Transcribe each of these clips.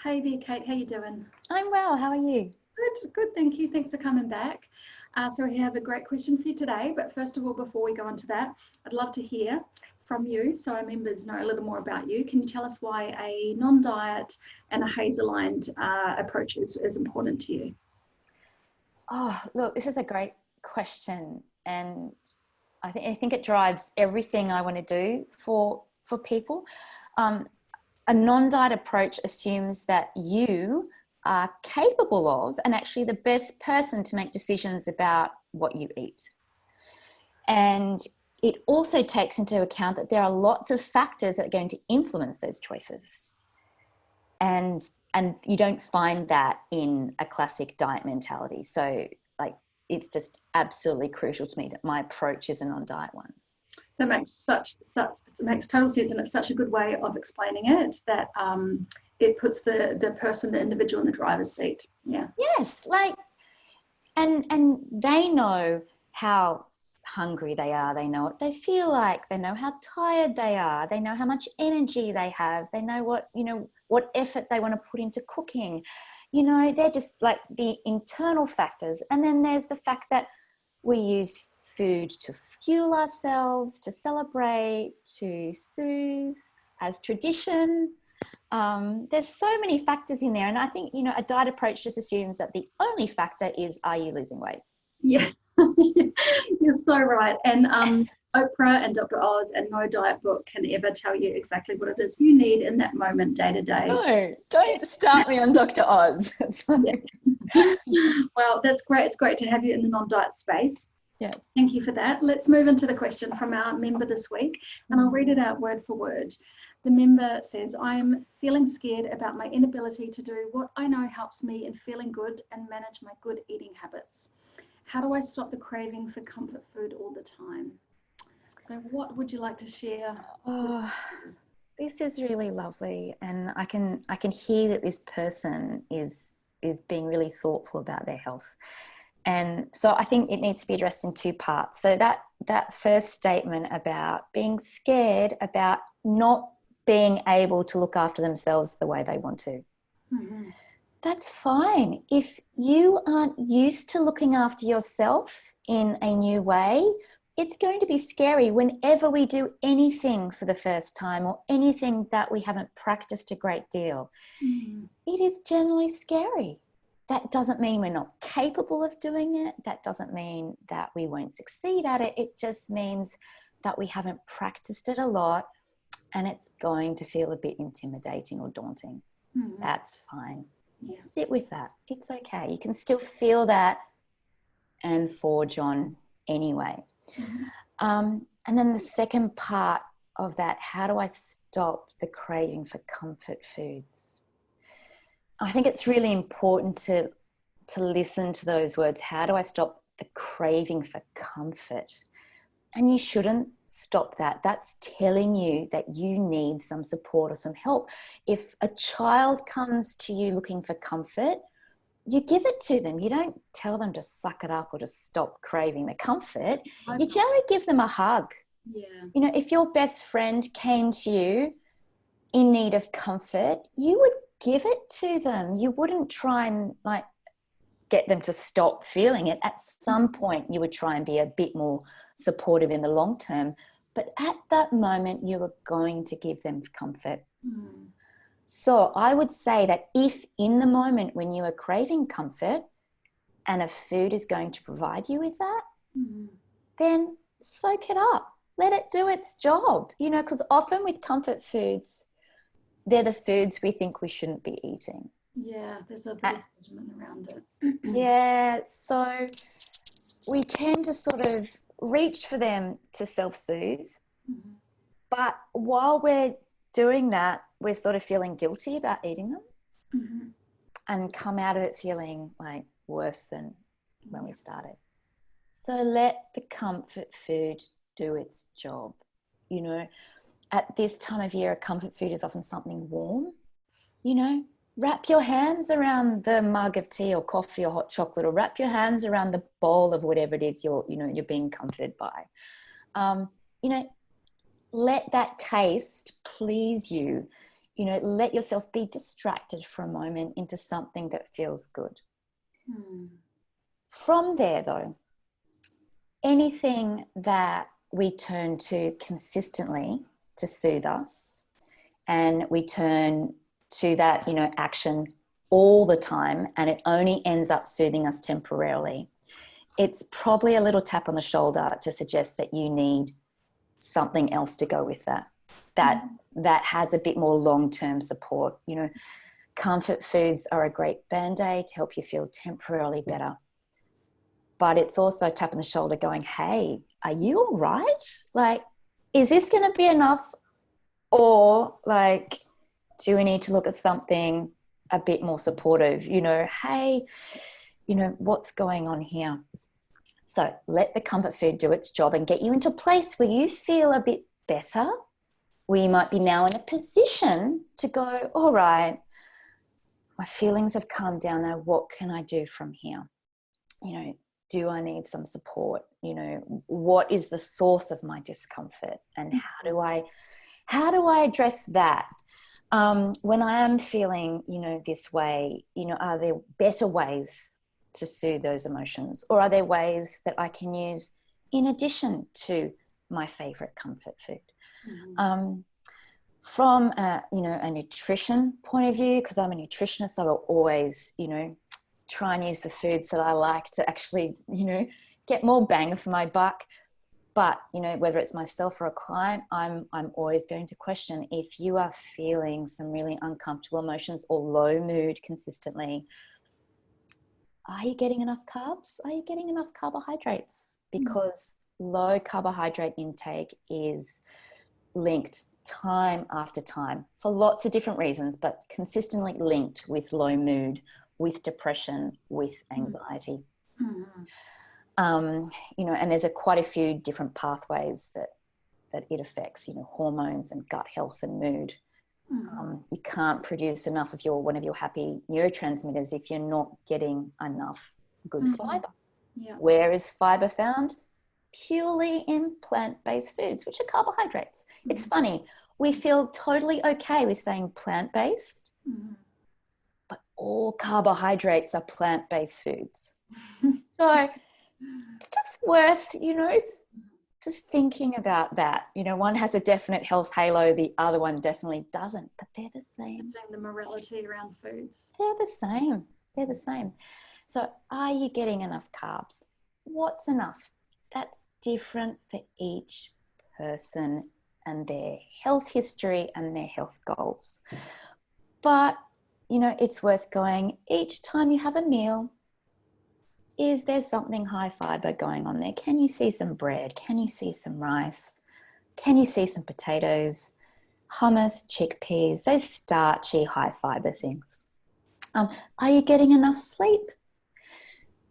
Hey there, Kate. How you doing? I'm well. How are you? Good. Thank you. Thanks for coming back. So we have a great question for you today. But first of all, before we go into that, I'd love to hear from you so our members know a little more about you. Can you tell us why a non-diet and a HAES-aligned approach is important to you? Oh, look, this is a great question, and I think it drives everything I want to do for people. Um, a non-diet approach assumes that you are capable of and actually the best person to make decisions about what you eat. And it also takes into account that there are lots of factors that are going to influence those choices. And you don't find that in a classic diet mentality. So like, it's just absolutely crucial to me that my approach is a non-diet one. That makes it makes total sense, and it's such a good way of explaining it that it puts the person, the individual, in the driver's seat. Yeah. Yes, like, and they know how hungry they are. They know what they feel like. They know how tired they are. They know how much energy they have. They know what effort they want to put into cooking. They're just like the internal factors. And then there's the fact that we use food to fuel ourselves, to celebrate, to soothe, as tradition. There's so many factors in there. And I think, a diet approach just assumes that the only factor is, are you losing weight? Yeah, you're so right. And Oprah and Dr. Oz and no diet book can ever tell you exactly what it is you need in that moment, day to day. No, don't start me on Dr. Oz. Yeah. Well, that's great. It's great to have you in the non-diet space. Yes. Thank you for that. Let's move into the question from our member this week, and I'll read it out word for word. The member says, I'm feeling scared about my inability to do what I know helps me in feeling good and manage my good eating habits. How do I stop the craving for comfort food all the time? So what would you like to share? Oh, this is really lovely. And I can hear that this person is being really thoughtful about their health. And so I think it needs to be addressed in two parts. So that first statement about being scared about not being able to look after themselves the way they want to. Mm-hmm. That's fine. If you aren't used to looking after yourself in a new way, it's going to be scary whenever we do anything for the first time or anything that we haven't practiced a great deal. Mm-hmm. It is generally scary. That doesn't mean we're not capable of doing it. That doesn't mean that we won't succeed at it. It just means that we haven't practiced it a lot and it's going to feel a bit intimidating or daunting. Mm-hmm. That's fine. Yeah. Sit with that. It's okay. You can still feel that and forge on anyway. Mm-hmm. And then the second part of that, how do I stop the craving for comfort foods? I think it's really important to listen to those words. How do I stop the craving for comfort? And you shouldn't stop that. That's telling you that you need some support or some help. If a child comes to you looking for comfort, you give it to them. You don't tell them to suck it up or to stop craving the comfort. You generally give them a hug. Yeah. If your best friend came to you in need of comfort, you would give it to them. You wouldn't try and get them to stop feeling it. At some point, you would try and be a bit more supportive in the long term. But at that moment, you are going to give them comfort. Mm. So I would say that if in the moment when you are craving comfort and a food is going to provide you with that, then soak it up. Let it do its job. Because often with comfort foods, they're the foods we think we shouldn't be eating. Yeah, there's a bit of judgment around it. Yeah, so we tend to sort of reach for them to self-soothe. Mm-hmm. But while we're doing that, we're sort of feeling guilty about eating them and come out of it feeling like worse than when we started. So let the comfort food do its job. At this time of year, a comfort food is often something warm. Wrap your hands around the mug of tea or coffee or hot chocolate, or wrap your hands around the bowl of whatever it is you're being comforted by. Let that taste please you let yourself be distracted for a moment into something that feels good. From there, though, anything that we turn to consistently to soothe us, and we turn to that, action all the time, and it only ends up soothing us temporarily, it's probably a little tap on the shoulder to suggest that you need something else to go with that has a bit more long-term support. Comfort foods are a great band-aid to help you feel temporarily better. But it's also a tap on the shoulder going, hey, are you all right? Like, is this going to be enough? Or like, do we need to look at something a bit more supportive? Hey, what's going on here? So let the comfort food do its job and get you into a place where you feel a bit better, where you might be now in a position to go, all right, my feelings have calmed down now. What can I do from here? Do I need some support? What is the source of my discomfort, and how do I address that? When I am feeling, this way, are there better ways to soothe those emotions, or are there ways that I can use in addition to my favorite comfort food? From a nutrition point of view, because I'm a nutritionist, I will always, try and use the foods that I like to actually, get more bang for my buck. But, whether it's myself or a client, I'm always going to question, if you are feeling some really uncomfortable emotions or low mood consistently, are you getting enough carbs? Are you getting enough carbohydrates? Because low carbohydrate intake is linked time after time for lots of different reasons, but consistently linked with low mood, with depression, with anxiety. And there's quite a few different pathways that it affects, hormones and gut health and mood. You can't produce enough of one of your happy neurotransmitters if you're not getting enough good fiber. Where is fiber found? Purely in plant-based foods, which are carbohydrates. It's funny, we feel totally okay with saying plant-based, but all carbohydrates are plant-based foods. So just worth, just thinking about that. One has a definite health halo, the other one definitely doesn't, but they're the same. The morality around foods. They're the same. So are you getting enough carbs? What's enough? That's different for each person and their health history and their health goals. But, it's worth going each time you have a meal. Is there something high fiber going on there? Can you see some bread? Can you see some rice? Can you see some potatoes, hummus, chickpeas, those starchy high fiber things? Are you getting enough sleep?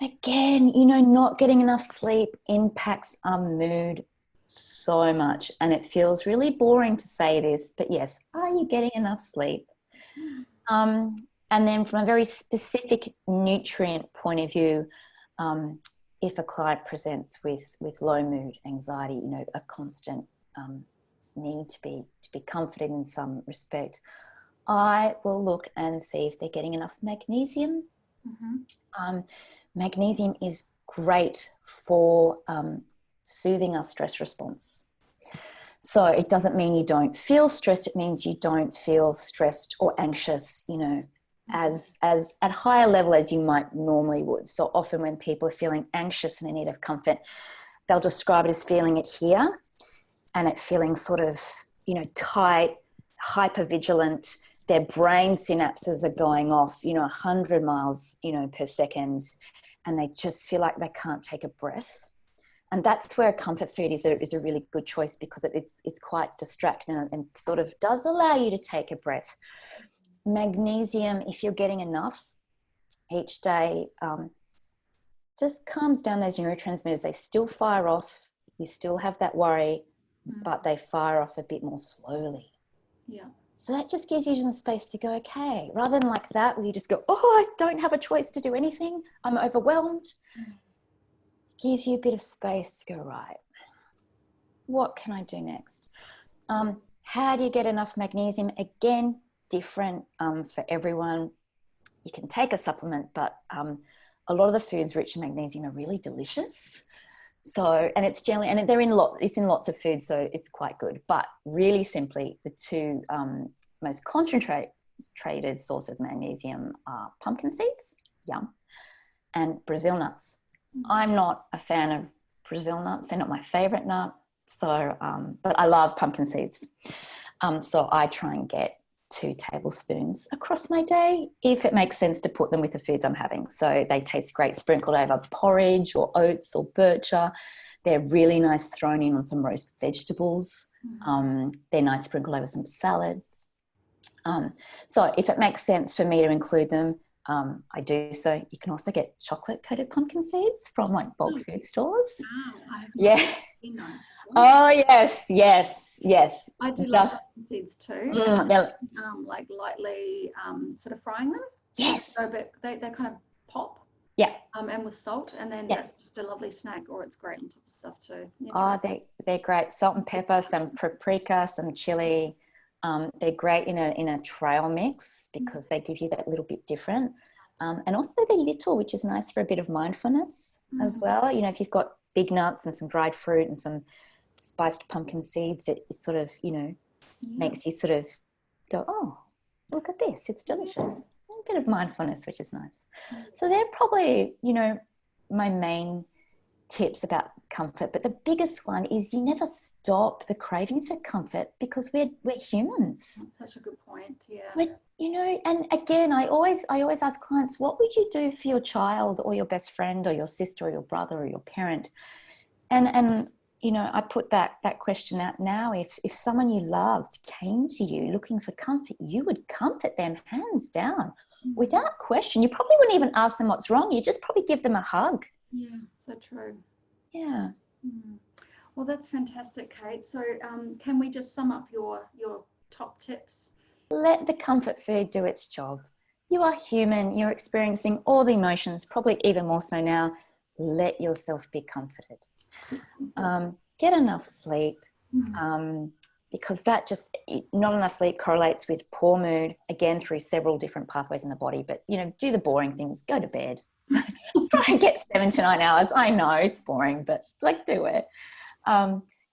Again, not getting enough sleep impacts our mood so much. And it feels really boring to say this, but yes, are you getting enough sleep? And then from a very specific nutrient point of view, if a client presents with low mood, anxiety, a constant need to be comforted in some respect, I will look and see if they're getting enough magnesium. Magnesium is great for soothing our stress response. So it doesn't mean you don't feel stressed. It means you don't feel stressed or anxious, as at higher level as you might normally would. So often when people are feeling anxious and in need of comfort, they'll describe it as feeling it here and it feeling sort of, tight, hypervigilant. Their brain synapses are going off, 100 miles, per second, and they just feel like they can't take a breath. And that's where comfort food is a really good choice, because it's quite distracting and sort of does allow you to take a breath. Magnesium, if you're getting enough each day, just calms down those neurotransmitters. They still fire off. You still have that worry, but they fire off a bit more slowly. Yeah. So that just gives you some space to go, okay, rather than like that, where you just go, oh, I don't have a choice to do anything. I'm overwhelmed. It gives you a bit of space to go, right, what can I do next? How do you get enough magnesium? Again, different for everyone. You can take a supplement, but a lot of the foods rich in magnesium are really delicious. So, and it's generally, and it's in lots of foods, so it's quite good. But really simply, the two most concentrated source of magnesium are pumpkin seeds, yum, and Brazil nuts. I'm not a fan of Brazil nuts. They're not my favorite nut. So, but I love pumpkin seeds. So I try and get 2 tablespoons across my day if it makes sense to put them with the foods I'm having. So they taste great sprinkled over porridge or oats or bircher. They're really nice thrown in on some roast vegetables. They're nice sprinkled over some salads. So if it makes sense for me to include them, I do so. You can also get chocolate coated pumpkin seeds from like bulk food stores. Wow, Yeah. Oh yes. I do like pumpkin seeds too. Like lightly sort of frying them. Yes. So, but they kind of pop. Yeah. And with salt, and then that's just a lovely snack, or it's great on top of stuff too. Oh, they're great. Salt and pepper, some paprika, some chili. They're great in a trail mix because they give you that little bit different. And also they're little, which is nice for a bit of mindfulness as well. You know, if you've got big nuts and some dried fruit and some spiced pumpkin seeds, it sort of, makes you sort of go, oh, look at this. It's delicious. A bit of mindfulness, which is nice. So they're probably, my main tips about comfort. But the biggest one is you never stop the craving for comfort because we're humans. That's such a good point. Yeah. But, and again, I always ask clients, what would you do for your child or your best friend or your sister or your brother or your parent? And I put that question out now. If someone you loved came to you looking for comfort, you would comfort them hands down without question. You probably wouldn't even ask them what's wrong. You just probably give them a hug. Yeah, so true. Yeah. Well, that's fantastic, Kate. So can we just sum up your top tips? Let the comfort food do its job. You are human. You're experiencing all the emotions, probably even more so now. Let yourself be comforted. Get enough sleep, because that just, not enough sleep correlates with poor mood, again, through several different pathways in the body. But, do the boring things. Go to bed. Try and get 7 to 9 hours. I know it's boring, but do it.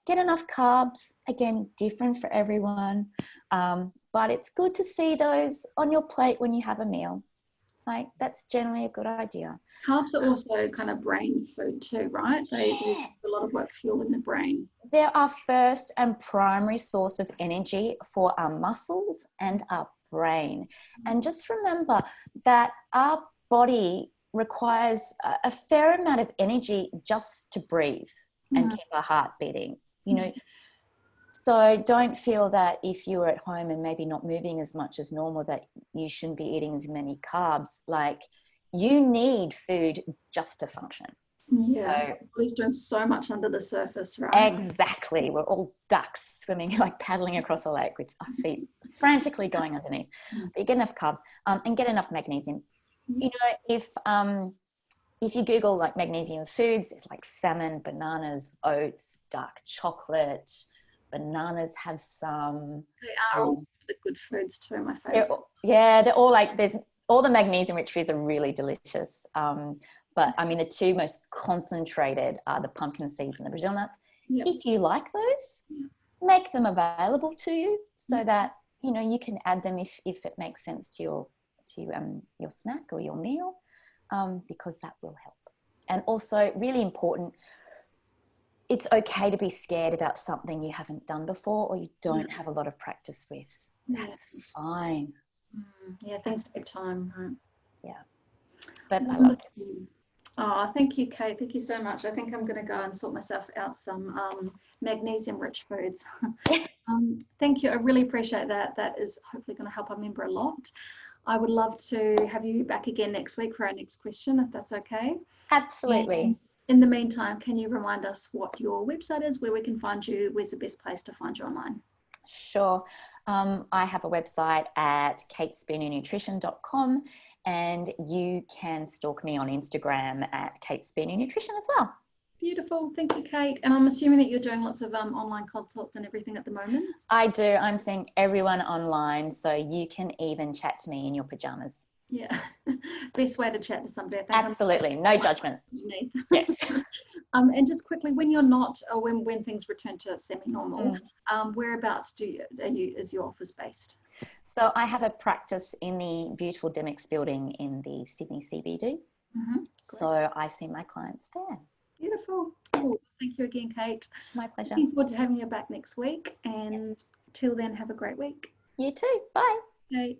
Get enough carbs. Again, different for everyone. But it's good to see those on your plate when you have a meal. That's generally a good idea. Carbs are also kind of brain food too, right? They do a lot of work fueling the brain. They're our first and primary source of energy for our muscles and our brain. And just remember that our body requires a fair amount of energy just to breathe and keep our heart beating, So don't feel that if you're at home and maybe not moving as much as normal that you shouldn't be eating as many carbs. You need food just to function. Yeah, body's doing so much under the surface, right? Exactly. We're all ducks swimming, paddling across a lake with our feet frantically going underneath. But you get enough carbs and get enough magnesium. If you Google magnesium foods, there's salmon, bananas, oats, dark chocolate. Bananas have some. They are all the good foods too, my favorite. They're all there's all the magnesium rich foods are really delicious. But I mean, the two most concentrated are the pumpkin seeds and the Brazil nuts. Yep. If you like those, make them available to you so that, you can add them if it makes sense to your snack or your meal, because that will help. And also really important, it's okay to be scared about something you haven't done before or you don't have a lot of practice with. That's fine. Yeah, things take time, right? Yeah. But I love this. Oh, thank you, Kate. Thank you so much. I think I'm going to go and sort myself out some magnesium-rich foods. Thank you. I really appreciate that. That is hopefully going to help our member a lot. I would love to have you back again next week for our next question, if that's okay. Absolutely. And in the meantime, can you remind us what your website is, where we can find you, where's the best place to find you online? Sure. I have a website at katespinanutrition.com, and you can stalk me on Instagram at Kate Spina Nutrition as well. Beautiful. Thank you, Kate. And I'm assuming that you're doing lots of online consults and everything at the moment. I do. I'm seeing everyone online, so you can even chat to me in your pajamas. Yeah. Best way to chat to somebody. Absolutely. No judgment. Yes. And just quickly, when you're not, or when things return to semi-normal, whereabouts is your office based? So I have a practice in the beautiful Demix building in the Sydney CBD. So I see my clients there. Beautiful. Cool. Thank you again, Kate. My pleasure. Looking forward to having you back next week. And till then, have a great week. You too. Bye. Bye.